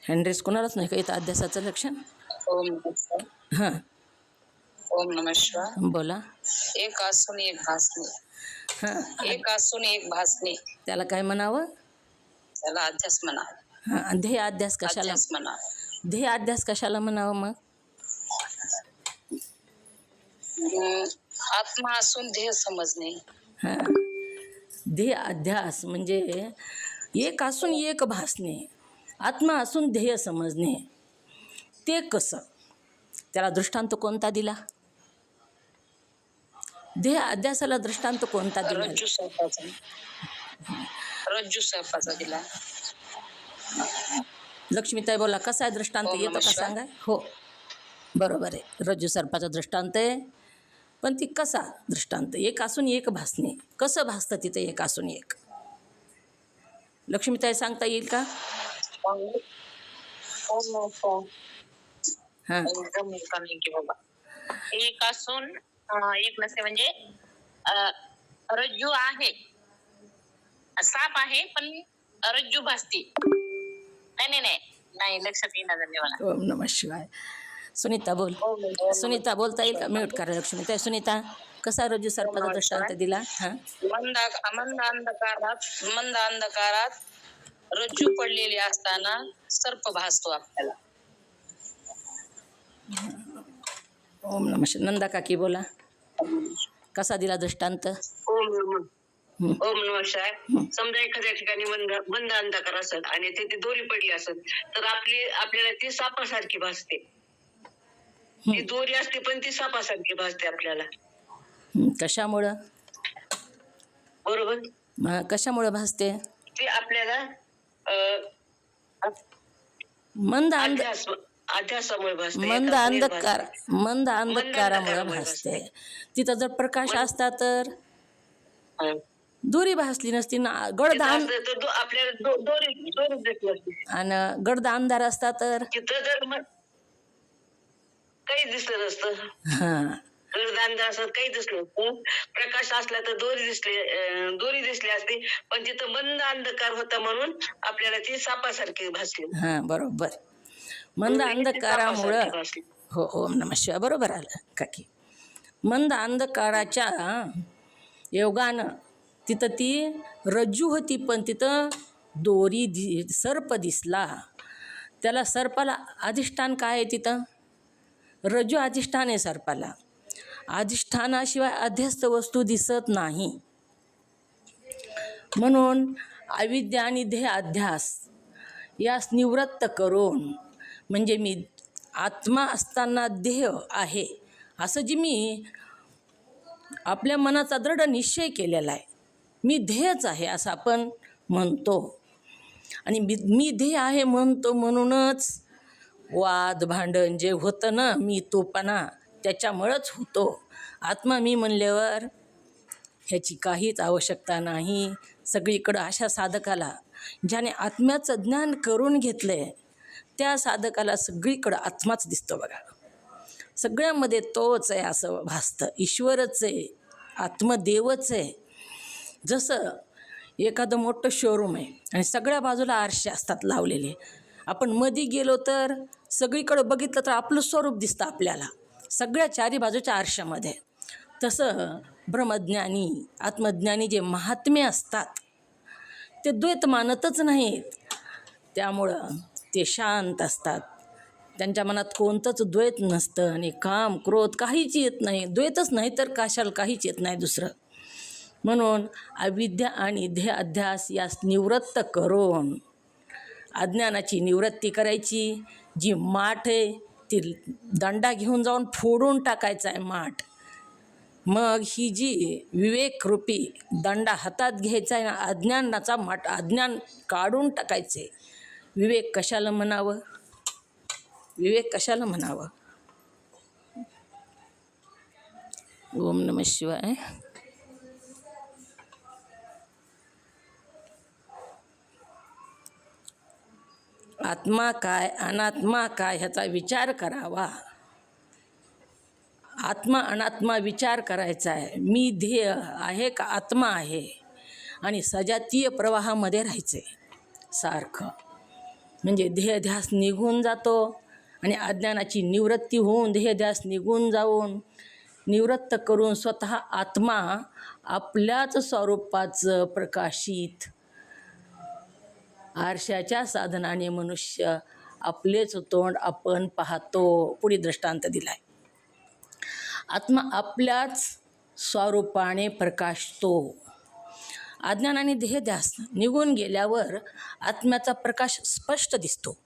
हँड्रेस कोणालाच नाही का इथं अध्यासाचं लक्षण? ओम नमः शिवाय. हां, ओम नमः शिवाय. बोला. एक असून एक भासणे, हां, एक असून एक भासणे, त्याला काय म्हणावं? त्याला अध्यास म्हणा. हां, ध्येय अध्यास कशाला, अध्यास म्हणा. ध्येय अध्यास कशाला म्हणावं मग? आत्मा असून ध्येय समजणे. हां, ध्येय अध्यास म्हणजे एक असून एक भासणे, आत्मा असून ध्येय समजणे. ते कसं? त्याला दृष्टांत कोणता दिला? ध्येय अध्यासाला दृष्टांत कोणता दिला? रज्जू सर्पाचा, रज्जू सर्पाचा दिला. लक्ष्मीताई बोला, कसा आहे दृष्टांत? ओम येतो का नमः सांगा. हो, बरोबर आहे. रज्जू सर्पाचा दृष्टांत आहे. पण ती कसा दृष्टांत? एक असून एक भासणे. कसं भासतं तिथे एक असून एक? लक्ष्मीताई सांगता येईल का? हां, एक असून एक नसते. म्हणजे रज्जू आहे, साप आहे पण रज्जू भासते. नाही लक्षात येणार झाले मला. ओम नमः शिवाय. सुनीता बोल. सुनीता बोलता येईल का? म्यूट करा लक्ष्मीताई. सुनीता, कसा रज्जू सर्पाचा दृष्टांत दिला? हां, मंद अंधकारात रज्जू पडलेली असताना सर्प भासतो आपल्याला. ओम नमः शिवाय. नंदा काकी बोला, कसा दिला दृष्टांत? ओम नमः शिवाय. समजा एखाद्या ठिकाणी मंद अंधकार असत आणि तिथे दोरी पडली असत तर आपल्याला ती सापासारखी भासते. ती दोरी असते पण ती सापासारखी भासते आपल्याला. कशामुळं? बरोबर. कशामुळं भासते? ती आपल्याला अध्यासामुळे भासते. मंद अंधकारामुळे भासते. तिथं जर प्रकाश असता तर दोरी भासली नसती ना. आपल्याला दोरी दिसली असते. आणि गडद अंधार असता तर तिथं जर काही दिसलं नसतं. हां, अंधार असत काही दिसलं नसतं. प्रकाश असला तर दोरी दिसली असती. पण तिथं मंद अंधकार होता म्हणून आपल्याला ती सापासारखी भासली. हां, बरोबर. मंद अंधकारामुळं. भासली. हो, ओम नमः शिवाय. बरोबर आलं काकी. मंद अंधकाराच्या योगानं तिथं ती रज्जू होती पण तिथं सर्प दिसला. त्याला सर्पाला अधिष्ठान काय आहे? तिथं रज्जू अधिष्ठान आहे सर्पाला. अधिष्ठानाशिवाय अध्यस्त वस्तू दिसत नाही. म्हणून अविद्या आणि ध्येय अध्यास यास निवृत्त करून, म्हणजे मी आत्मा असताना देह आहे असं जी मी आपल्या मनाचा दृढ निश्चय केलेला आहे, मी ध्येयच आहे असं आपण म्हणतो. आणि मी ध्येय आहे म्हणतो म्हणूनच वाद भांडण जे होतं ना, मी तोपणा त्याच्यामुळंच होतो. आत्मा मी म्हणल्यावर ह्याची काहीच आवश्यकता नाही. सगळीकडं अशा साधकाला ज्याने आत्म्याचं ज्ञान करून घेतलं आहे त्या साधकाला सगळीकडं आत्माच दिसतो बघा. सगळ्यामध्ये तोच आहे असं भासतं. ईश्वरच आहे, आत्मदेवच आहे. जसं एखादं मोठं शोरूम आहे आणि सगळ्या बाजूला आरसे असतात लावलेले. आपण मध्ये गेलो तर सगळीकडं बघितलं तर आपलं स्वरूप दिसतं आपल्याला सगळ्या चारी बाजूच्या आरशामध्ये. तसं ब्रह्मज्ञानी आत्मज्ञानी जे महात्मे असतात ते द्वैत मानतच नाहीत. त्यामुळं ते शांत असतात. त्यांच्या मनात कोणतंच द्वैत नसतं आणि काम क्रोध काहीच येत नाही. द्वैतच नाही तर कशाला काहीच येत नाही दुसरं. म्हणून अविद्या आणि ध्येय अध्यास यास निवृत्त करून अज्ञानाची निवृत्ती करायची. जी माठ आहे ती दंडा घेऊन जाऊन फोडून टाकायचा आहे माठ. मग ही जी विवेकरूपी दंडा हातात घ्यायचा आहे ना, अज्ञानाचा माठ अज्ञान काढून टाकायचे. विवेक कशाला म्हणावं? विवेक कशाला म्हणावं? ओम नमः शिवाय. आत्मा काय अनात्मा काय ह्याचा विचार करावा. आत्मा अनात्मा विचार करायचा आहे. मी ध्येय आहे का आत्मा आहे, आणि सजातीय प्रवाहामध्ये राहायचे सारखं. म्हणजे ध्येयध्यास निघून जातो आणि अज्ञानाची निवृत्ती होऊन ध्येयध्यास निघून जाऊन निवृत्त करून स्वतः आत्मा आपल्याच स्वरूपाचं प्रकाशित आरशाच्या साधनाने मनुष्य आपलेच तोंड आपण पाहतो. पुढे दृष्टांत दिलाय. आत्मा आपल्याच स्वरूपाने प्रकाशतो. अज्ञान आणि ध्येयध्यास निघून गेल्यावर आत्म्याचा प्रकाश स्पष्ट दिसतो.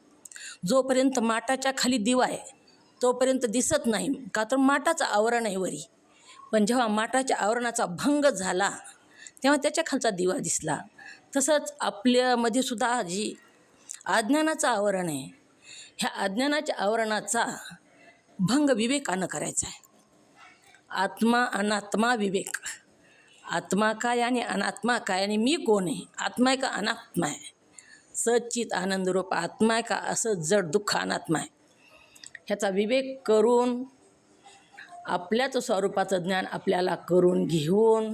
जोपर्यंत माठाच्या खाली दिवा आहे तोपर्यंत दिसत नाही, का तर माठाचं आवरण आहे वरी. पण जेव्हा माठाच्या आवरणाचा भंग झाला तेव्हा त्याच्या खालचा दिवा दिसला. तसंच आपल्यामध्ये सुद्धा जी अज्ञानाचं आवरण आहे, ह्या अज्ञानाच्या आवरणाचा भंग विवेकानं करायचा आहे. आत्मा अनात्मा विवेक. आत्मा काय आणि अनात्मा काय, आणि मी कोण आहे, आत्मा आहे का अनात्मा आहे, सच्चित आनंदरूप आत्मा आहे का असं जड दुःख अनात्मा आहे, ह्याचा विवेक करून आपल्याच स्वरूपाचं ज्ञान आपल्याला करून घेऊन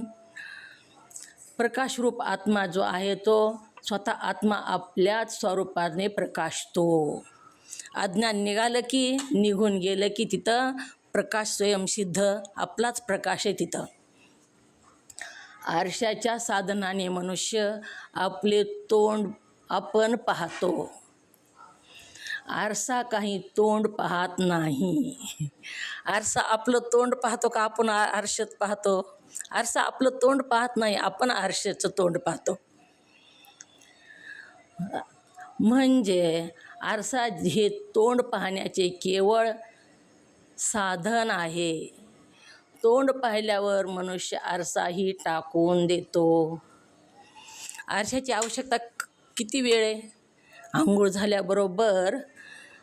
प्रकाशरूप आत्मा जो आहे तो स्वतः आत्मा आपल्याच स्वरूपाने प्रकाशतो. अज्ञान निघालं की निघून गेलं की तिथं प्रकाश स्वयंसिद्ध आपलाच प्रकाश आहे. तिथं आरशाच्या साधनाने मनुष्य आपले तोंड आपण पाहतो. आरसा काही तोंड पाहत नाही. आरसा आपलं तोंड पाहतो का आपण आरशात पाहतो? आरसा आपलं तोंड पाहत नाही, आपण आरशाचं तोंड पाहतो. म्हणजे आरसा हे तोंड पाहण्याचे केवळ साधन आहे. तोंड पाहिल्यावर मनुष्य आरसाही टाकून देतो. आरशाची आवश्यकता किती वेळ आहे? आंघोळ झाल्याबरोबर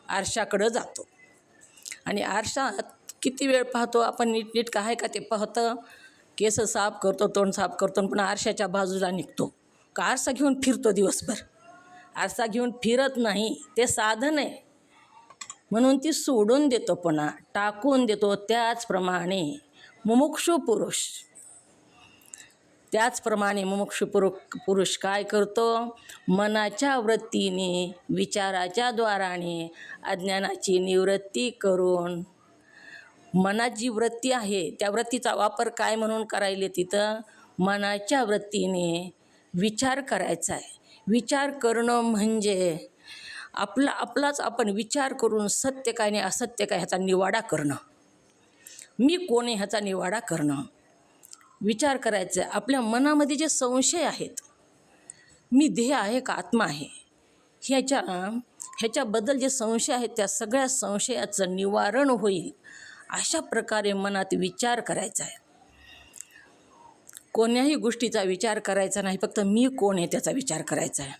आरशाकडं जातो आणि आरशात किती वेळ पाहतो आपण? नीटनीटकं आहे का ते पाहतं. केस साफ करतो, तोंड साफ करतो, पण आरशाच्या बाजूला निघतो का आरसा घेऊन फिरतो दिवसभर? आरसा घेऊन फिरत नाही, ते साधन आहे म्हणून ती सोडून देतो, पुन्हा टाकून देतो. त्याचप्रमाणे मुमुक्षु पुरुष काय करतो? मनाच्या वृत्तीने विचाराच्या द्वाराने अज्ञानाची निवृत्ती करून मनात जी वृत्ती आहे त्या वृत्तीचा वापर काय म्हणून करायले? तिथं मनाच्या वृत्तीने विचार करायचा आहे. विचार करणं म्हणजे आपलाच आपण विचार करून सत्य काय आणि असत्य काय ह्याचा निवाडा करणं. मी कोण आहे ह्याचा निवाडा करणं. विचार करायचा आहे. आपल्या मनामध्ये जे संशय आहेत, मी देह आहे का आत्मा आहे, ह्याच्याबद्दल जे संशय आहेत त्या सगळ्या संशयाचं निवारण होईल अशा प्रकारे मनात विचार करायचा आहे. कोण्याही गोष्टीचा विचार करायचा नाही, फक्त मी कोण आहे त्याचा विचार करायचा आहे.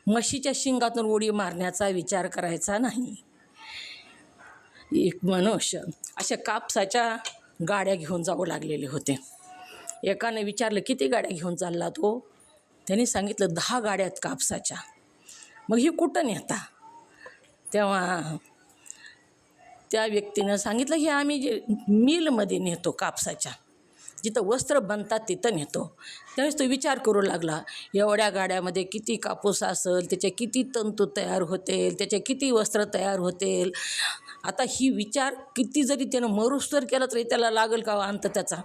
म्हशीच्या शिंगातून उडी मारण्याचा विचार करायचा नाही. एक मनुष्य अशा कापसाच्या गाड्या घेऊन जाऊ लागलेले होते. एकाने विचारलं, किती गाड्या घेऊन चालला तो? त्यांनी सांगितलं, 10 गाड्या आहेत कापसाच्या. मग ही कुठं नेता? तेव्हा त्या व्यक्तीनं सांगितलं, की आम्ही जे मिलमध्ये नेतो कापसाच्या. जिथं वस्त्र बनतात तिथं नेतो. त्यावेळेस तो विचार करू लागला, एवढ्या गाड्यामध्ये किती कापूस असेल, त्याचे किती तंतू तयार होतील, त्याचे किती वस्त्र तयार होतील. आता ही विचार किती जरी त्यानं मरुस्तर केला तरी त्याला लागेल का अंत त्याचा?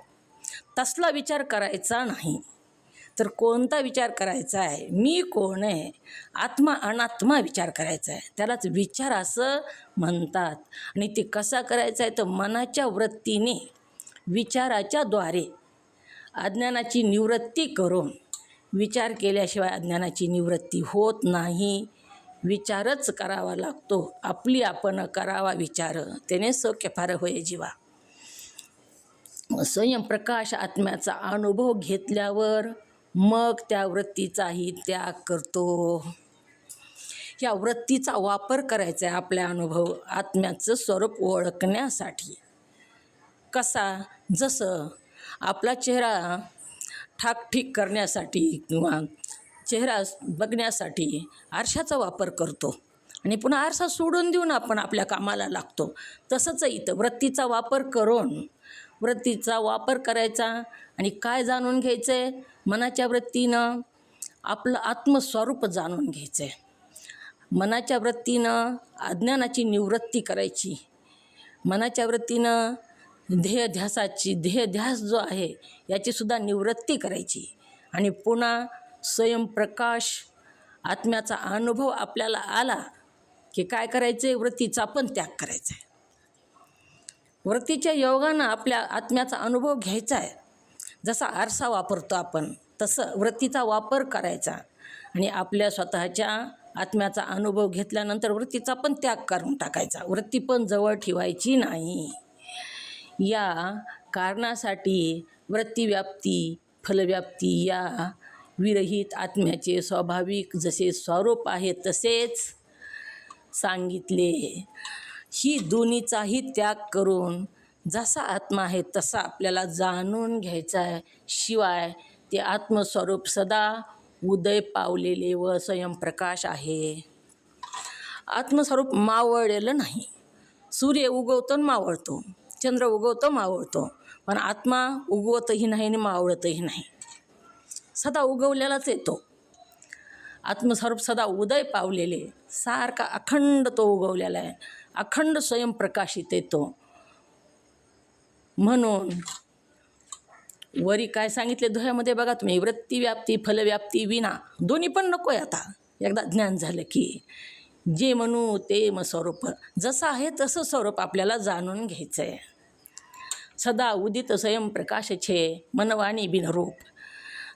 तसला विचार करायचा नाही. तर कोणता विचार करायचा आहे? मी कोण आहे? आत्मा अनात्मा विचार करायचा आहे. त्यालाच विचार असं म्हणतात. आणि ते कसा करायचा आहे? तर मनाच्या वृत्तीने, विचाराच्या द्वारे अज्ञानाची निवृत्ती करून. विचार केल्याशिवाय अज्ञानाची निवृत्ती होत नाही. विचारच करावा लागतो. आपली आपण करावा विचार, त्याने सौख्य फार होय जीवा. स्वयंप्रकाश आत्म्याचा अनुभव घेतल्यावर मग त्या वृत्तीचाही त्याग करतो. या वृत्तीचा वापर करायचा आहे आपल्या अनुभव आत्म्याचं स्वरूप ओळखण्यासाठी. कसा? जसं आपला चेहरा ठाकठीक करण्यासाठी किंवा चेहरा बघण्यासाठी आरशाचा वापर करतो आणि पुन्हा आरसा सोडून देऊन आपण आपल्या कामाला लागतो. तसंच इथं वृत्तीचा वापर करून, वृत्तीचा वापर करायचा आणि काय जाणून घ्यायचं आहे? मनाच्या वृत्तीनं आपलं आत्मस्वरूप जाणून घ्यायचं आहे. मनाच्या वृत्तीनं अज्ञानाची निवृत्ती करायची. मनाच्या वृत्तीनं ध्येयध्यास जो आहे याचीसुद्धा निवृत्ती करायची. आणि पुन्हा स्वयंप्रकाश आत्म्याचा अनुभव आपल्याला आला की काय करायचं आहे? वृत्तीचा पण त्याग करायचा आहे. वृत्तीच्या योगानं आपल्या आत्म्याचा अनुभव घ्यायचा आहे. जसा आरसा वापरतो आपण तसं वृत्तीचा वापर करायचा आणि आपल्या स्वतःच्या आत्म्याचा अनुभव घेतल्यानंतर वृत्तीचा पण त्याग करून टाकायचा. वृत्ती पण जवळ ठेवायची नाही. या कारणासाठी वृत्तीव्याप्ती, फलव्याप्ती या विरहित आत्म्याचे स्वाभाविक जसे स्वरूप आहे तसेच सांगितले. ही दोन्हीचाही त्याग करून जसा आत्मा आहे तसा आपल्याला जाणून घ्यायचा आहे. शिवाय ते आत्मस्वरूप सदा उदय पावलेले व स्वयंप्रकाश आहे. आत्मस्वरूप मावळलेलं नाही. सूर्य उगवतो आणि मावळतो, चंद्र उगवतो मावळतो, पण आत्मा उगवतही नाही आणि मावळतही नाही. सदा उगवलेलाच येतो. आत्मस्वरूप सदा उदय पावलेले, सारखा अखंड तो उगवलेला आहे, अखंड स्वयंप्रकाशित येतो. म्हणून वरी काय सांगितले दोह्यामध्ये बघा तुम्ही, वृत्तीव्याप्ती फलव्याप्ती विना, दोन्ही पण नको आहे. आता एकदा ज्ञान झालं की जे म्हणू ते मग स्वरूप जसं आहे तसं स्वरूप आपल्याला जाणून घ्यायचं आहे. सदा उदित स्वयंप्रकाश छे मनवाणी बिनरूप,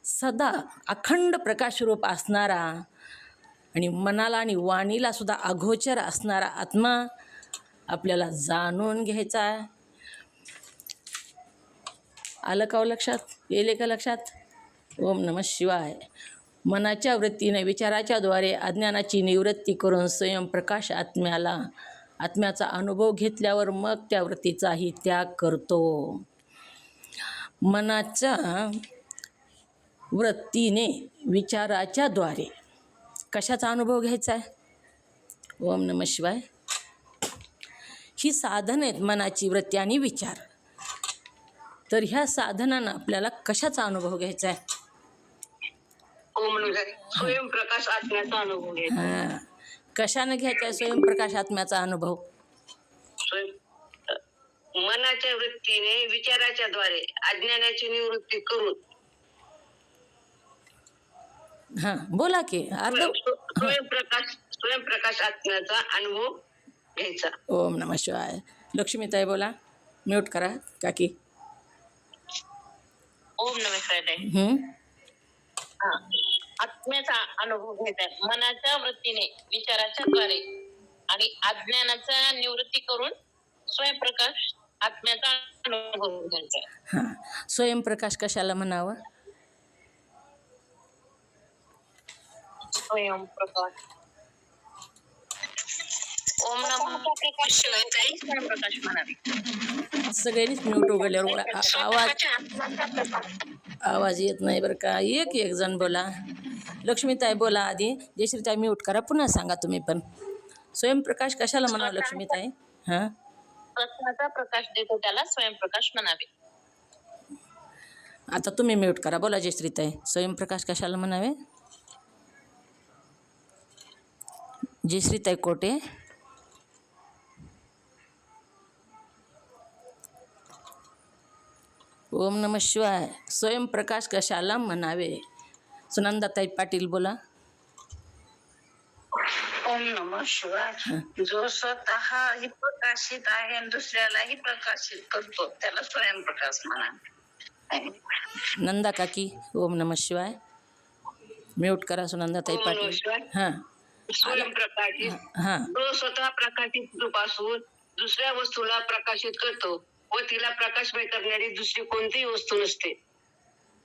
सदा अखंड प्रकाशरूप असणारा आणि मनाला आणि वाणीला सुद्धा अगोचर असणारा आत्मा आपल्याला जाणून घ्यायचा आहे. आलं का लक्षात? येले का लक्षात? ओम नमः शिवाय. मनाच्या वृत्तीने विचाराच्याद्वारे अज्ञानाची निवृत्ती करून स्वयंप्रकाश आत्म्याचा अनुभव घेतल्यावर मग त्या वृत्तीचाही त्याग करतो. मनाच्या वृत्तीने विचाराच्याद्वारे कशाचा अनुभव घ्यायचा आहे? ओम नमः शिवाय. ही साधन आहेत मनाची वृत्ती आणि विचार. तर ह्या साधनानं आपल्याला कशाचा अनुभव घ्यायचा आहे? स्वयंप्रकाश आत्म्याचा अनुभव घ्यायचा. हां, कशानं घ्यायचा आहे स्वयंप्रकाश आत्म्याचा अनुभव? मनाच्या वृत्तीने विचाराच्या द्वारे अज्ञानाची निवृत्ती करून. हां, बोला की अर्ध. स्वयंप्रकाश आत्म्याचा अनुभव घ्यायचा. ओम नमः शिवाय. लक्ष्मीताई बोला, म्यूट करा काकी. ओम नमस्कार ताई. आत्म्याचा अनुभव घ्यायचा मनाच्या वृत्तीने विचाराच्या द्वारे आणि अज्ञानाचा निवृत्ती करून स्वयंप्रकाश आत्म्याचा अनुभव घ्यायचा. हां, स्वयंप्रकाश कशाला म्हणावं? स्वयंप्रकाश. ओम नमः शिवाय ताई स्वयंप्रकाश म्हणावे. सगळ्यांनीच म्यूट उघडल्यावर आवाज येत नाही बरं का. एक जण बोला. लक्ष्मीताई बोला आधी, जयश्रीताई म्यूट करा, पुन्हा सांगा तुम्ही पण. स्वयंप्रकाश कशाला म्हणावं लक्ष्मीताई? हां, स्वतःचा प्रकाश देतो त्याला स्वयंप्रकाश म्हणावे. आता तुम्ही म्यूट करा. बोला जयश्रीताई. स्वयंप्रकाश कशाला म्हणावे? जयश्रीताई कोटे. ओम नमः शिवाय. स्वयंप्रकाश कशाला म्हणावे? सुनंदाताई पाटील बोला. ओम नमः शिवाय. जो स्वतःही प्रकाशित आहे आणि दुसऱ्यालाही प्रकाशित करतो त्याला स्वयंप्रकाश म्हणा. नंदा काकी. ओम नमः शिवाय. म्यूट करा सुनंदाताई ओम नमः पाटील. शिवाय. हां स्वयंप्रकाशित हां जो स्वतः प्रकाशित रूपासून दुसऱ्या वस्तूला प्रकाशित करतो व तिला प्रकाशमय करणारी दुसरी कोणतीही वस्तू नसते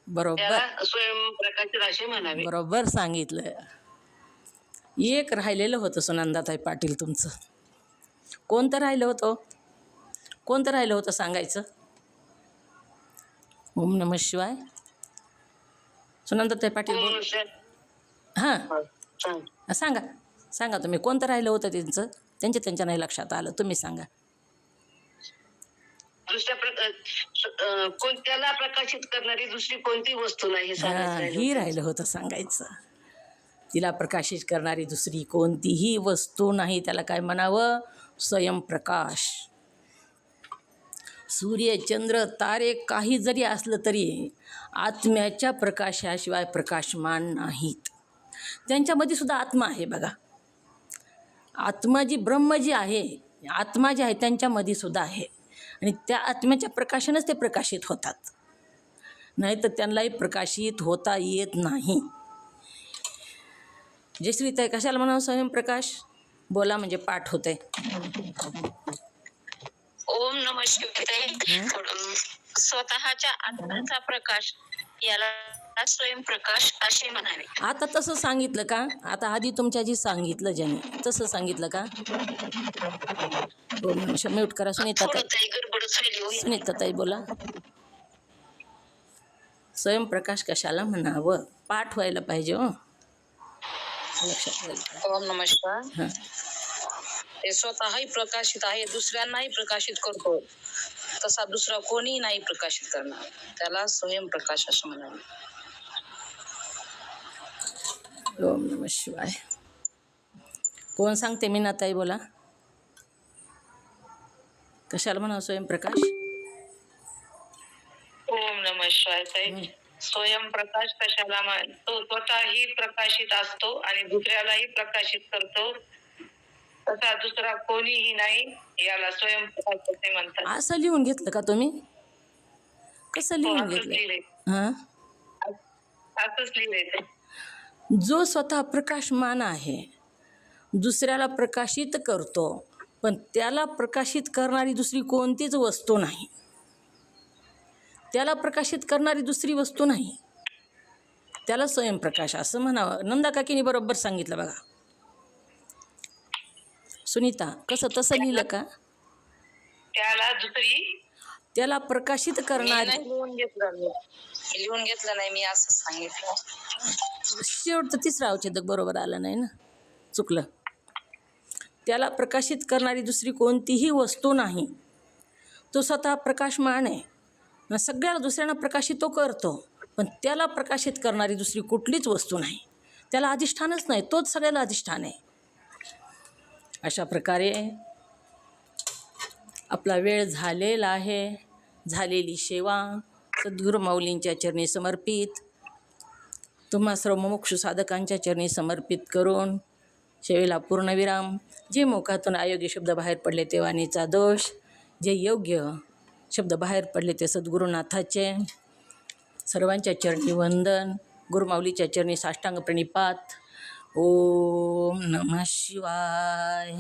बरोबर त्याला स्वयंप्रकाशित असे म्हणावे. बरोबर सांगितलं. एक राहिलेलं होतं सुनंदाताई पाटील तुमचं. कोणतं राहिलं होतं? कोणतं राहिलं होतं सांगायचं? ओम नमः शिवाय. सुनंदाताई पाटील ओम बोल. नमः शिवाय. हां सांग. सांगा सांगा तुम्ही कोणतं राहिलं होतं त्यांचं? त्यांच्या नाही लक्षात आलं. तुम्ही सांगा. कोणत्याला प्रकाशित करणारी दुसरी कोणती वस्तू नाही हे सांगायचं हां, राहिलं ही होतं. राहिलं होतं सांगायचं. तिला प्रकाशित करणारी दुसरी कोणतीही वस्तू नाही. त्याला काय म्हणावं? स्वयंप्रकाश. सूर्य चंद्र तारे काही जरी असलं तरी आत्म्याच्या प्रकाशाशिवाय प्रकाशमान नाहीत. त्यांच्यामध्ये सुद्धा आत्मा आहे बघा. आत्मा जी ब्रह्म जी आहे, आत्मा जी आहे त्यांच्यामध्ये सुद्धा आहे आणि त्या आत्म्याच्या प्रकाशानेच ते प्रकाशित होतात. नाही तर त्यांनाही प्रकाशित होता येत नाही. जयश्रीताई कशाला म्हणावं स्वयंप्रकाश? बोला म्हणजे पाठ होते. ओम नमः शिवाय. स्वतःच्या आत्म्याचा प्रकाश याला स्वयंप्रकाश असे म्हणावे. आता तसं सांगितलं का? आता आधी तुमच्या जी सांगितलं ज्याने तसं सांगितलं का? म्यूट करा. सुनीताताई. थोडं ताई गडबडच राहिली होईल. सुनीताताई बोला. स्वयंप्रकाश कशाला म्हणावं? पाठ व्हायला पाहिजे हो. लक्षात व्हायला. ओम नमः शिवाय. हां ते स्वतःही प्रकाशित आहे, दुसऱ्यांनाही प्रकाशित करतो. तसा दुसरा कोणीही नाही प्रकाशित करणार, त्याला स्वयंप्रकाश असं म्हणावे. ओम नमः शिवाय. कोण सांगते? मीनाताई बोला. कशाला म्हणावं स्वयंप्रकाश? ओम नमः शिवाय ताई. स्वयंप्रकाश कशाला तो स्वतःही प्रकाशित असतो आणि दुसऱ्यालाही प्रकाशित करतो. तसा दुसरा कोणीही नाही याला स्वयंप्रकाश असे म्हणतात. असं लिहून घेतलं का तुम्ही? कसं लिहून असंच घेतलं? लिहिलंय. हां. असंच लिहिलंय ते. जो स्वतः प्रकाशमान आहे, दुसऱ्याला प्रकाशित करतो, पण त्याला प्रकाशित करणारी दुसरी कोणतीच वस्तू नाही. त्याला प्रकाशित करणारी दुसरी वस्तू नाही. त्याला स्वयंप्रकाश असं म्हणावं. नंदा काकीने बरोबर सांगितलं बघा. सुनीता कसं तसं लिहिलं का? त्याला दुसरी त्याला प्रकाशित मी करणारी. नाही लिहून घेतलं. मी लिहून घेतलं नाही, मी असं सांगितलं. शेवटचं तिसरं अवच्छेदक बरोबर आलं नाही ना, चुकलं. त्याला प्रकाशित करणारी दुसरी कोणतीही वस्तू नाही. तो स्वतः प्रकाशमान आहे. सगळ्याला दुसऱ्यांना प्रकाशित तो करतो, पण त्याला प्रकाशित करणारी दुसरी कुठलीच वस्तू नाही. त्याला अधिष्ठानच नाही. तोच सगळ्याला अधिष्ठान आहे. अशा प्रकारे आपला वेळ झालेला आहे. झालेली सेवा सद्गुरू माऊलींच्या चरणी समर्पित, तुम्हा सर्व मोक्ष साधकांच्या चरणी समर्पित करून सेवेला पूर्णविराम. जे मुखातून अयोग्य शब्द बाहेर पडले ते वाणीचा दोष, जे योग्य शब्द बाहेर पडले ते सद्गुरुनाथाचे. सर्वांच्या चरणी वंदन. गुरुमाऊलीच्या चरणी साष्टांग प्रणिपात. ओम नमः शिवाय.